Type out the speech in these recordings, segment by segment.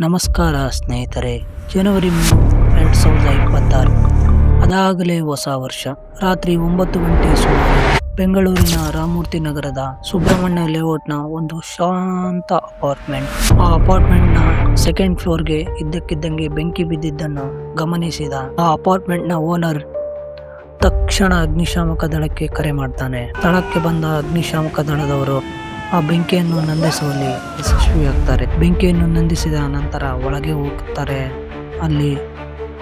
ನಮಸ್ಕಾರ ಸ್ನೇಹಿತರೆ. ಜನವರಿ 2026 ಅದಾಗಲೇ ಹೊಸ ವರ್ಷ. ರಾತ್ರಿ 9 ಗಂಟೆ ಸುಮಾರು ಬೆಂಗಳೂರಿನ ರಾಮಮೂರ್ತಿ ನಗರದ ಸುಬ್ರಹ್ಮಣ್ಯ ಲೇಔಟ್ನ ಒಂದು ಶಾಂತ ಅಪಾರ್ಟ್ಮೆಂಟ್. ಆ ಅಪಾರ್ಟ್ಮೆಂಟ್ನ ಸೆಕೆಂಡ್ ಫ್ಲೋರ್ಗೆ ಇದ್ದಕ್ಕಿದ್ದಂಗೆ ಬೆಂಕಿ ಬಿದ್ದಿದ್ದನ್ನು ಗಮನಿಸಿದ ಆ ಅಪಾರ್ಟ್ಮೆಂಟ್ನ ಓನರ್ ತಕ್ಷಣ ಅಗ್ನಿಶಾಮಕ ದಳಕ್ಕೆ ಕರೆ ಮಾಡ್ತಾನೆ. ಸ್ಥಳಕ್ಕೆ ಬಂದ ಅಗ್ನಿಶಾಮಕ ದಳದವರು ಆ ಬೆಂಕಿಯನ್ನು ನಂದಿಸುವಲ್ಲಿ ಯಶಸ್ವಿಯಾಗ್ತಾರೆ. ಬೆಂಕಿಯನ್ನು ನಂದಿಸಿದ ನಂತರ ಒಳಗೆ ಹೋಗ್ತಾರೆ. ಅಲ್ಲಿ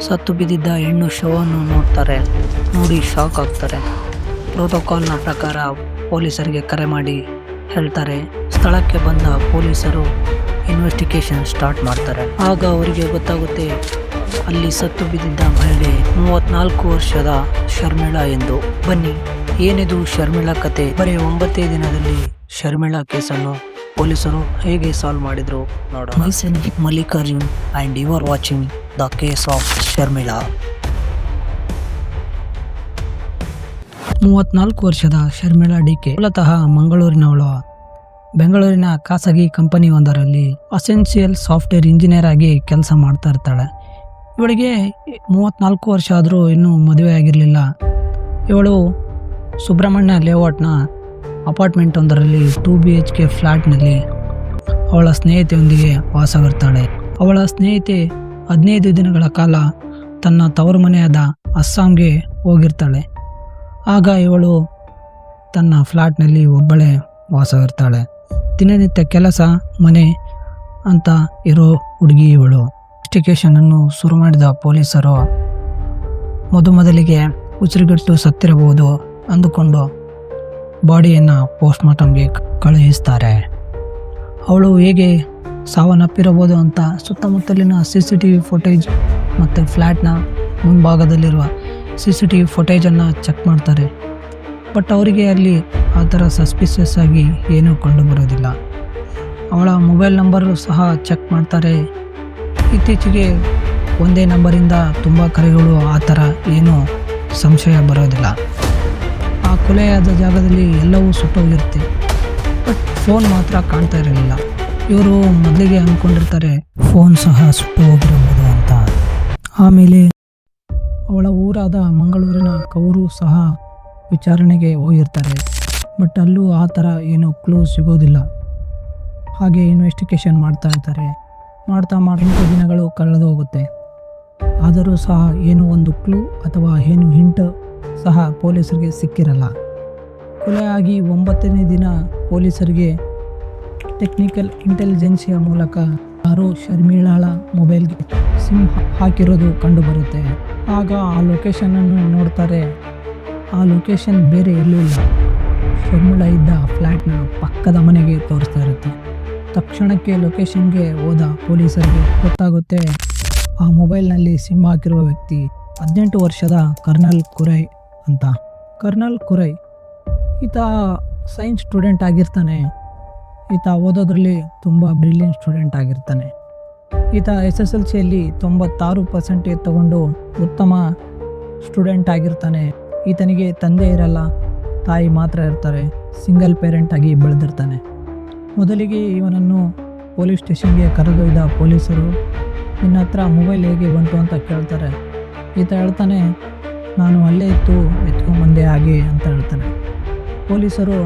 ಸತ್ತು ಬಿದ್ದಿದ್ದ ಹೆಣ್ಣು ಶವವನ್ನು ನೋಡ್ತಾರೆ. ನೋಡಿ ಶಾಕ್ ಆಗ್ತಾರೆ. ಪ್ರೋಟೋಕಾಲ್ನ ಪ್ರಕಾರ ಪೊಲೀಸರಿಗೆ ಕರೆ ಮಾಡಿ ಹೇಳ್ತಾರೆ. ಸ್ಥಳಕ್ಕೆ ಬಂದ ಪೊಲೀಸರು ಇನ್ವೆಸ್ಟಿಗೇಷನ್ ಸ್ಟಾರ್ಟ್ ಮಾಡ್ತಾರೆ. ಆಗ ಅವರಿಗೆ ಗೊತ್ತಾಗುತ್ತೆ ಅಲ್ಲಿ ಸತ್ತು ಬಿದ್ದಿದ್ದ ಮಹಿಳೆ 34 ವರ್ಷದ ಶರ್ಮಿಳಾ ಎಂದು. ಬನ್ನಿ, ಏನಿದು ಶರ್ಮಿಳಾ ಕತೆ? ಬರೀ 9 ದಿನದಲ್ಲಿ ಶರ್ಮಿಳಾ ಕೇಸನ್ನು ಪೊಲೀಸರು ಹೇಗೆ ಸಾಲ್ವ್ ಮಾಡಿದ್ರು ನೋಡೋಣ. Mallikarjun and you are watching the case of Sharmila. 34 ವರ್ಷದ ಶರ್ಮಿಳಾ ಡಿಕೆ ಮೂಲತಃ ಮಂಗಳೂರಿನವಳು. ಬೆಂಗಳೂರಿನ ಖಾಸಗಿ ಕಂಪನಿ ಒಂದರಲ್ಲಿ ಅಸೆನ್ಸಿಯಲ್ ಸಾಫ್ಟ್ವೇರ್ ಇಂಜಿನಿಯರ್ ಆಗಿ ಕೆಲಸ ಮಾಡ್ತಾ ಇರ್ತಾಳೆ. ಇವಳಿಗೆ 34 ವರ್ಷ ಆದರೂ ಇನ್ನೂ ಮದುವೆ ಆಗಿರಲಿಲ್ಲ. ಇವಳು ಸುಬ್ರಹ್ಮಣ್ಯ ಲೇಔಟ್ನ ಅಪಾರ್ಟ್ಮೆಂಟ್ ಒಂದರಲ್ಲಿ 2 BHK ಫ್ಲ್ಯಾಟ್ನಲ್ಲಿ ಅವಳ ಸ್ನೇಹಿತೆಯೊಂದಿಗೆ ವಾಸವಿರ್ತಾಳೆ. ಅವಳ ಸ್ನೇಹಿತೆ 15 ದಿನಗಳ ಕಾಲ ತನ್ನ ತವರು ಮನೆಯಾದ ಅಸ್ಸಾಂಗೆ ಹೋಗಿರ್ತಾಳೆ. ಆಗ ಇವಳು ತನ್ನ ಫ್ಲ್ಯಾಟ್ನಲ್ಲಿ ಒಬ್ಬಳೇ ವಾಸವಿರ್ತಾಳೆ. ದಿನನಿತ್ಯ ಕೆಲಸ ಮನೆ ಅಂತ ಇರೋ ಹುಡುಗಿ ಇವಳು. ಇನ್ವೆಸ್ಟಿಗೇಷನ್ ಅನ್ನು ಶುರು ಮಾಡಿದ ಪೊಲೀಸರು ಮೊದಲಿಗೆ ಉಸಿರುಗಟ್ಟು ಸತ್ತಿರಬಹುದು ಅಂದುಕೊಂಡು ಬಾಡಿಯನ್ನು ಪೋಸ್ಟ್ ಮಾರ್ಟಮ್ಗೆ ಕಳುಹಿಸ್ತಾರೆ. ಅವಳು ಹೇಗೆ ಸಾವನ್ನಪ್ಪಿರಬಹುದು ಅಂತ ಸುತ್ತಮುತ್ತಲಿನ CCTV ಫುಟೇಜ್ ಮತ್ತು ಫ್ಲ್ಯಾಟ್ನ ಮುಂಭಾಗದಲ್ಲಿರುವ CCTV ಫುಟೇಜನ್ನು ಚೆಕ್ ಮಾಡ್ತಾರೆ. ಬಟ್ ಅವರಿಗೆ ಅಲ್ಲಿ ಆ ಥರ ಸಸ್ಪಿಷಿಯಸ್ ಆಗಿ ಏನೂ ಕಂಡುಬರೋದಿಲ್ಲ. ಅವಳ ಮೊಬೈಲ್ ನಂಬರು ಸಹ ಚೆಕ್ ಮಾಡ್ತಾರೆ. ಇತ್ತೀಚೆಗೆ ಒಂದೇ ನಂಬರಿಂದ ತುಂಬ ಕರೆಗಳು, ಆ ಥರ ಏನೂ ಸಂಶಯ ಬರೋದಿಲ್ಲ. ಆ ಕೊಲೆಯಾದ ಜಾಗದಲ್ಲಿ ಎಲ್ಲವೂ ಸುಟ್ಟೋಗಿರುತ್ತೆ. ಬಟ್ ಫೋನ್ ಮಾತ್ರ ಕಾಣ್ತಾ ಇರಲಿಲ್ಲ. ಇವರು ಮೊದಲಿಗೆ ಅಂದ್ಕೊಂಡಿರ್ತಾರೆ ಫೋನ್ ಸಹ ಸುಟ್ಟು ಹೋಗಿರಬಹುದು ಅಂತ. ಆಮೇಲೆ ಅವಳ ಊರಾದ ಮಂಗಳೂರಿನ ಕೌರು ಸಹ ವಿಚಾರಣೆಗೆ ಹೋಗಿರ್ತಾರೆ. ಬಟ್ ಅಲ್ಲೂ ಆ ಥರ ಏನೂ ಕ್ಲೂ ಸಿಗೋದಿಲ್ಲ. ಹಾಗೆ ಇನ್ವೆಸ್ಟಿಗೇಷನ್ ಮಾಡ್ತಾ ಇರ್ತಾರೆ. ಮಾಡ್ತಾ 8 ದಿನಗಳು ಕಳೆದು ಹೋಗುತ್ತೆ. ಆದರೂ ಸಹ ಏನೋ ಒಂದು ಕ್ಲೂ ಅಥವಾ ಏನು ಹಿಂಟ್ ಸಹ ಪೊಲೀಸರಿಗೆ ಸಿಕ್ಕಿರಲ್ಲ. ಕೊಲೆ ಆಗಿ 9ನೇ ದಿನ ಪೊಲೀಸರಿಗೆ ಟೆಕ್ನಿಕಲ್ ಇಂಟೆಲಿಜೆನ್ಸಿಯ ಮೂಲಕ ಯಾರೋ ಶರ್ಮಿಳಾಳ ಮೊಬೈಲ್ಗೆ ಸಿಮ್ ಹಾಕಿರೋದು ಕಂಡುಬರುತ್ತೆ. ಆಗ ಆ ಲೊಕೇಶನನ್ನು ನೋಡ್ತಾರೆ. ಆ ಲೊಕೇಶನ್ ಬೇರೆ ಎಲ್ಲೂ ಇಲ್ಲ, ಶರ್ಮಿಳಾ ಇದ್ದ ಫ್ಲ್ಯಾಟ್ನ ಪಕ್ಕದ ಮನೆಗೆ ತೋರಿಸ್ತಾ ಇರುತ್ತೆ. ತಕ್ಷಣಕ್ಕೆ ಲೊಕೇಶನ್ಗೆ ಹೋದ ಪೊಲೀಸರಿಗೆ ಗೊತ್ತಾಗುತ್ತೆ ಆ ಮೊಬೈಲ್ನಲ್ಲಿ ಸಿಮ್ ಹಾಕಿರುವ ವ್ಯಕ್ತಿ 18 ವರ್ಷದ ಕರ್ನಲ್ ಕುರೈ ಅಂತ. ಕರ್ನಲ್ ಕುರೈ ಈತ ಸೈನ್ಸ್ ಸ್ಟೂಡೆಂಟ್ ಆಗಿರ್ತಾನೆ. ಈತ ಓದೋದ್ರಲ್ಲಿ ತುಂಬ ಬ್ರಿಲಿಯಂಟ್ ಸ್ಟೂಡೆಂಟ್ ಆಗಿರ್ತಾನೆ. ಈತ SSLCಯಲ್ಲಿ 96% ತಗೊಂಡು ಉತ್ತಮ ಸ್ಟೂಡೆಂಟ್ ಆಗಿರ್ತಾನೆ. ಈತನಿಗೆ ತಂದೆ ಇರಲ್ಲ, ತಾಯಿ ಮಾತ್ರ ಇರ್ತಾರೆ. ಸಿಂಗಲ್ ಪೇರೆಂಟ್ ಆಗಿ ಬೆಳೆದಿರ್ತಾನೆ. ಮೊದಲಿಗೆ ಇವನನ್ನು ಪೊಲೀಸ್ ಸ್ಟೇಷನ್ಗೆ ಕರೆದೊಯ್ದ ಪೊಲೀಸರು ನಿನ್ನ ಹತ್ರ ಮೊಬೈಲ್ ಹೇಗೆ ಬಂತು ಅಂತ ಕೇಳ್ತಾರೆ. ಈತ ಹೇಳ್ತಾನೆ, ನಾನು ಅಲ್ಲೇ ಇತ್ತು ಎತ್ಕೊಂಡ್ಬಂದೆ ಹಾಗೆ ಅಂತ ಹೇಳ್ತಾನೆ. ಪೊಲೀಸರು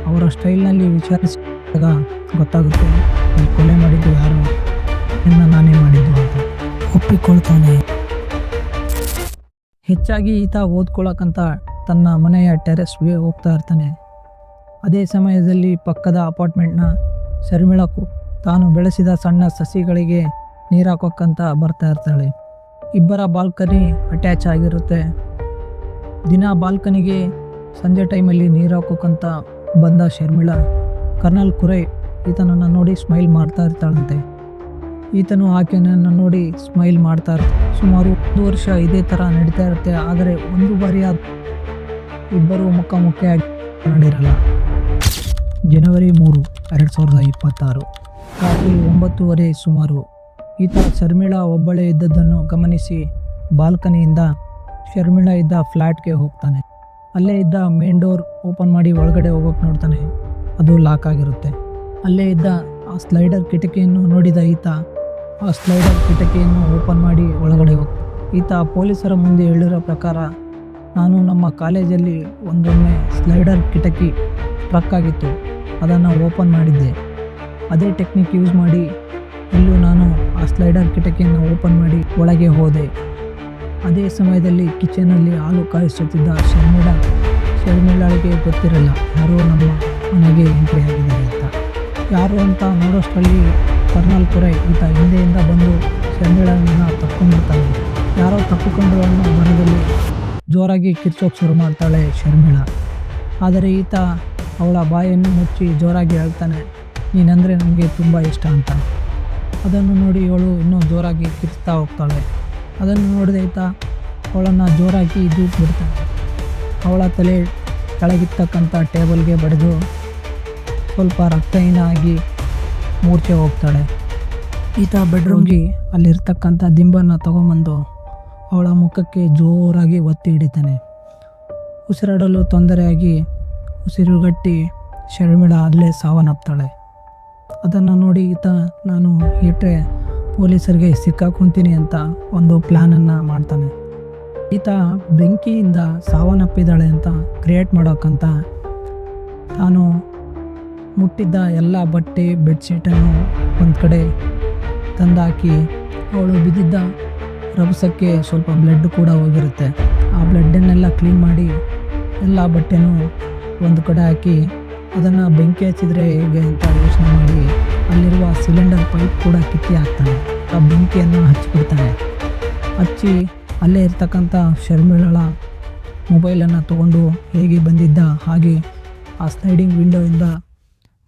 ಅವರ ಸ್ಟೈಲ್ನಲ್ಲಿ ವಿಚಾರಿಸಿದಾಗ ಗೊತ್ತಾಗುತ್ತೆ ಈ ಕೊಲೆ ಮಾಡಿದ್ದು ಯಾರು, ನಾನೇ ಮಾಡಿದ್ದು ಅಂತ ಒಪ್ಪಿಕೊಳ್ತಾನೆ. ಹೆಚ್ಚಾಗಿ ಈತ ಓದ್ಕೊಳ್ಳೋಕ್ಕಂತ ತನ್ನ ಮನೆಯ ಟೆರೆಸ್ಗೆ ಹೋಗ್ತಾ ಇರ್ತಾನೆ. ಅದೇ ಸಮಯದಲ್ಲಿ ಪಕ್ಕದ ಅಪಾರ್ಟ್ಮೆಂಟ್ನ ಶರ್ಮಿಳಾಕು ತಾನು ಬೆಳೆಸಿದ ಸಣ್ಣ ಸಸಿಗಳಿಗೆ ನೀರು ಹಾಕೋಕ್ಕಂತ ಬರ್ತಾ ಇರ್ತಾಳೆ. ಇಬ್ಬರ ಬಾಲ್ಕನಿ ಅಟ್ಯಾಚ್ ಆಗಿರುತ್ತೆ. ದಿನ ಬಾಲ್ಕನಿಗೆ ಸಂಜೆ ಟೈಮಲ್ಲಿ ನೀರು ಹಾಕೋಕ್ಕಂತ ಬಂದ ಶರ್ಮಿಳಾ ಕರ್ನಲ್ ಕುರೈ ಈತನನ್ನು ನೋಡಿ ಸ್ಮೈಲ್ ಮಾಡ್ತಾ ಇರ್ತಾಳಂತೆ. ಈತನು ಆಕೆಯನ್ನು ನೋಡಿ ಸ್ಮೈಲ್ ಮಾಡ್ತಾ ಇರ್ತಾನೆ. ಸುಮಾರು 1 ವರ್ಷ ಇದೇ ಥರ ನಡೀತಾ ಇರುತ್ತೆ. ಆದರೆ ಒಂದು ಬಾರಿ ಇಬ್ಬರು ಮುಖಾಮುಖಿಯಾಗಿ ನಡೆಯಲ್ಲ. ಜನವರಿ 3, 2026 ರಾತ್ರಿ 9:30 ಸುಮಾರು ಈತ ಶರ್ಮಿಳಾ ಒಬ್ಬಳೇ ಇದ್ದದ್ದನ್ನು ಗಮನಿಸಿ ಬಾಲ್ಕನಿಯಿಂದ ಶರ್ಮಿಳಾ ಇದ್ದ ಫ್ಲ್ಯಾಟ್ಗೆ ಹೋಗ್ತಾನೆ. ಅಲ್ಲೇ ಇದ್ದ ಮೇನ್ ಡೋರ್ ಓಪನ್ ಮಾಡಿ ಒಳಗಡೆ ಹೋಗೋಕೆ ನೋಡ್ತಾನೆ. ಅದು ಲಾಕ್ ಆಗಿರುತ್ತೆ. ಅಲ್ಲೇ ಇದ್ದ ಆ ಸ್ಲೈಡರ್ ಕಿಟಕಿಯನ್ನು ನೋಡಿದ ಈತ ಆ ಸ್ಲೈಡರ್ ಕಿಟಕಿಯನ್ನು ಓಪನ್ ಮಾಡಿ ಒಳಗಡೆ ಹೋಗ್ತಾನೆ. ಈತ ಪೊಲೀಸರ ಮುಂದೆ ಹೇಳಿರೋ ಪ್ರಕಾರ ನಾನು ನಮ್ಮ ಕಾಲೇಜಲ್ಲಿ ಒಂದೊಮ್ಮೆ ಸ್ಲೈಡರ್ ಕಿಟಕಿ ಟ್ರಕ್ ಆಗಿತ್ತು, ಅದನ್ನು ಓಪನ್ ಮಾಡಿದ್ದೆ. ಅದೇ ಟೆಕ್ನಿಕ್ ಯೂಸ್ ಮಾಡಿ ಇಲ್ಲೂ ನಾನು ಆ ಸ್ಲೈಡರ್ ಕಿಟಕಿಯನ್ನು ಓಪನ್ ಮಾಡಿ ಒಳಗೆ ಹೋದೆ. ಅದೇ ಸಮಯದಲ್ಲಿ ಕಿಚನಲ್ಲಿ ಹಾಲು ಕಾಯಿಸುತ್ತಿದ್ದ ಶರ್ಮಿಳಾಳಿಗೆ ಗೊತ್ತಿರಲ್ಲ ಯಾರೋ ನಮ್ಮ ಮನೆಗೆ ಎಂಟ್ರಿ ಆಗಿದ್ದಾರೆ ಅಂತ. ಯಾರು ಅಂತ ನೋಡೋಷ್ಟರಲ್ಲಿ ಕರ್ನಲ್ ಪುರೈ ಈತ ಹಿಂದೆಯಿಂದ ಬಂದು ಶರ್ಮಿಳನ್ನು ತಕ್ಕೊಂಡ್ಬಿಡ್ತಾನೆ. ಯಾರೋ ತಪ್ಪಿಕೊಂಡು ಅನ್ನೋ ಮರದಲ್ಲಿ ಜೋರಾಗಿ ಕಿರ್ಚೋಕೆ ಶುರು ಮಾಡ್ತಾಳೆ ಶರ್ಮಿಳಾ. ಆದರೆ ಈತ ಅವಳ ಬಾಯನ್ನು ಮುಚ್ಚಿ ಜೋರಾಗಿ ಹೇಳ್ತಾನೆ, ನೀನಂದರೆ ನನಗೆ ತುಂಬ ಇಷ್ಟ ಅಂತ. ಅದನ್ನು ನೋಡಿ ಅವಳು ಇನ್ನೂ ಜೋರಾಗಿ ಕಿರ್ಚ್ತಾ ಹೋಗ್ತಾಳೆ. ಅದನ್ನು ನೋಡಿದ ಈತ ಅವಳನ್ನು ಜೋರಾಗಿ ಬಿಡ್ತಾನೆ. ಅವಳ ತಲೆ ಕೆಳಗಿರ್ತಕ್ಕಂಥ ಟೇಬಲ್ಗೆ ಬಡಿದು ಸ್ವಲ್ಪ ರಕ್ತಹೀನ ಆಗಿ ಮೂರ್ಛೆ ಹೋಗ್ತಾಳೆ. ಈತ ಬೆಡ್ರೂಮ್ಗೆ ಅಲ್ಲಿರ್ತಕ್ಕಂಥ ದಿಂಬನ್ನು ತಗೊಂಬಂದು ಅವಳ ಮುಖಕ್ಕೆ ಜೋರಾಗಿ ಒತ್ತಿ ಹಿಡಿತಾನೆ. ಉಸಿರಾಡಲು ತೊಂದರೆಯಾಗಿ ಉಸಿರುಗಟ್ಟಿ ಶರ್ಮಿಳಾ ಅಲ್ಲೇ ಸಾವನ್ನಪ್ತಾಳೆ. ಅದನ್ನು ನೋಡಿ ಈತ ನಾನು ಇಟ್ಟರೆ ಪೊಲೀಸರಿಗೆ ಸಿಕ್ಕಾಕೊಂತೀನಿ ಅಂತ ಒಂದು ಪ್ಲ್ಯಾನನ್ನು ಮಾಡ್ತಾನೆ. ಈತ ಬೆಂಕಿಯಿಂದ ಸಾವನ್ನಪ್ಪಿದ್ದಾಳೆ ಅಂತ ಕ್ರಿಯೇಟ್ ಮಾಡೋಕ್ಕಂತ ತಾನು ಮುಟ್ಟಿದ್ದ ಎಲ್ಲ ಬಟ್ಟೆ ಬೆಡ್ಶೀಟನ್ನು ಒಂದು ಕಡೆ ತಂದಾಕಿ ಅವಳು ಬಿದ್ದಿದ್ದ ರಭಸಕ್ಕೆ ಸ್ವಲ್ಪ ಬ್ಲಡ್ ಕೂಡ ಹೋಗಿರುತ್ತೆ. ಆ ಬ್ಲಡ್ಡನ್ನೆಲ್ಲ ಕ್ಲೀನ್ ಮಾಡಿ ಎಲ್ಲ ಬಟ್ಟೆನೂ ಒಂದು ಕಡೆ ಹಾಕಿ ಅದನ್ನು ಬೆಂಕಿ ಹಚ್ಚಿದ್ರೆ ಹೇಗೆ ಅಂತ ಯೋಚನೆ ಮಾಡಿ ಅಲ್ಲಿರುವ ಸಿಲಿಂಡರ್ ಪೈಪ್ ಕೂಡ ಕಿತ್ತಿ ಹಾಕ್ತಾನೆ. ಆ ಬೆಂಕಿಯನ್ನು ಹಚ್ಚಿಬಿಡ್ತಾನೆ. ಹಚ್ಚಿ ಅಲ್ಲೇ ಇರ್ತಕ್ಕಂಥ ಶರ್ಮಿಳಳ ಮೊಬೈಲನ್ನು ತೊಗೊಂಡು ಹೇಗೆ ಬಂದಿದ್ದ ಹಾಗೆ ಆ ಸ್ಲೈಡಿಂಗ್ ವಿಂಡೋಯಿಂದ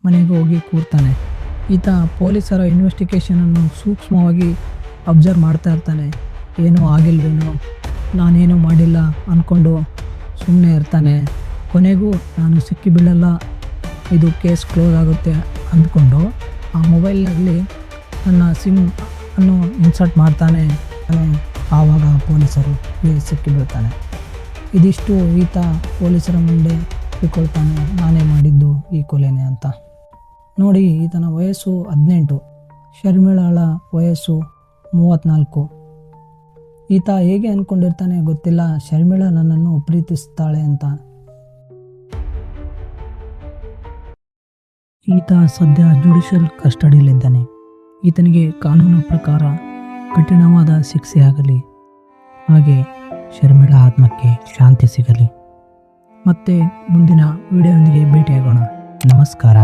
ಮನೆಗೆ ಹೋಗಿ ಕೂರ್ತಾನೆ. ಈತ ಪೊಲೀಸರ ಇನ್ವೆಸ್ಟಿಗೇಷನನ್ನು ಸೂಕ್ಷ್ಮವಾಗಿ ಅಬ್ಸರ್ವ್ ಮಾಡ್ತಾ ಇರ್ತಾನೆ. ಏನೂ ಆಗಿಲ್ವೇನೋ, ನಾನೇನೂ ಮಾಡಿಲ್ಲ ಅಂದ್ಕೊಂಡು ಸುಮ್ಮನೆ ಇರ್ತಾನೆ. ಕೊನೆಗೂ ನಾನು ಸಿಕ್ಕಿಬೀಳಲ್ಲ, ಇದು ಕೇಸ್ ಕ್ಲೋಸ್ ಆಗುತ್ತೆ ಅಂದ್ಕೊಂಡು ಆ ಮೊಬೈಲ್ನಲ್ಲಿ ನನ್ನ ಸಿಮ್ ಅನ್ನು ಇನ್ಸರ್ಟ್ ಮಾಡ್ತಾನೆ. ಆವಾಗ ಪೊಲೀಸರು ಸಿಕ್ಕಿಬೀಳ್ತಾನೆ. ಇದಿಷ್ಟು ಈತ ಪೊಲೀಸರ ಮುಂದೆ ತಿಳ್ಕೊಳ್ತಾನೆ, ನಾನೇ ಮಾಡಿದ್ದು ಈ ಕೊಲೆನೇ ಅಂತ. ನೋಡಿ, ಈತನ ವಯಸ್ಸು 18, ಶರ್ಮಿಳಾಳ ವಯಸ್ಸು 34. ಈತ ಹೇಗೆ ಅಂದ್ಕೊಂಡಿರ್ತಾನೆ ಗೊತ್ತಿಲ್ಲ, ಶರ್ಮಿಳಾ ನನ್ನನ್ನು ಪ್ರೀತಿಸ್ತಾಳೆ ಅಂತ. ಈತ ಸದ್ಯ ಜುಡಿಷಿಯಲ್ ಕಸ್ಟಡಿಯಲ್ಲಿದ್ದಾನೆ. ಈತನಿಗೆ ಕಾನೂನು ಪ್ರಕಾರ ಕಠಿಣವಾದ ಶಿಕ್ಷೆ ಆಗಲಿ, ಹಾಗೆ ಶರ್ಮಿಳಾ ಆತ್ಮಕ್ಕೆ ಶಾಂತಿ ಸಿಗಲಿ. ಮತ್ತೆ ಮುಂದಿನ ವಿಡಿಯೋದೊಂದಿಗೆ ಭೇಟಿಯಾಗೋಣ. ನಮಸ್ಕಾರ.